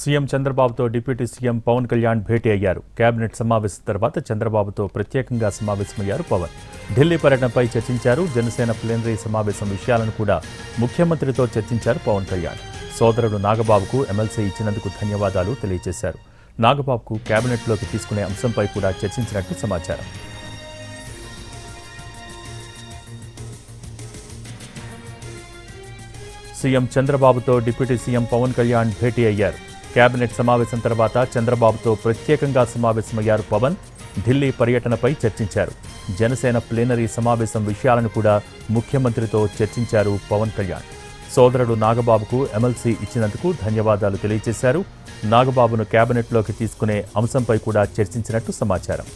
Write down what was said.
CM చంద్రబాబుతో deputy CM Pawan Kalyan భేటీ అయ్యారు. Cabinet సమావేశం తర్వాత చంద్రబాబుతో ప్రత్యేకంగా సమావేశమయ్యారు పవన్. ఢిల్లీ పర్యటనపై చర్చించారు. జనసేన ప్లీనరీ సమావేశం విషయాలను కూడా ముఖ్యమంత్రితో చర్చించారు పవన్ కళ్యాణ్. సోదరుడు నాగబాబుకు ఎమ్మెల్సీ ఇచ్చినందుకు ధన్యవాదాలు తెలియజేశారు. నాగబాబుకు కేబినెట్లోకి తీసుకునే అంశంపై కూడా చర్చించినట్టు సమాచారం. సీఎం చంద్రబాబుతో డిప్యూటీ సీఎం పవన్ కళ్యాణ్ భేటీ అయ్యారు. కేబినెట్ సమావేశం తర్వాత చంద్రబాబుతో ప్రత్యేకంగా సమావేశమయ్యారు పవన్. ఢిల్లీ పర్యటనపై చర్చించారు. జనసేన ప్లీనరీ సమావేశం విషయాలను కూడా ముఖ్యమంత్రితో చర్చించారు పవన్ కళ్యాణ్. సోదరుడు నాగబాబుకు ఎమ్మెల్సీ ఇచ్చినందుకు ధన్యవాదాలు తెలియజేశారు. నాగబాబును కేబినెట్లోకి తీసుకునే అంశంపై కూడా చర్చించినట్టు సమాచారం.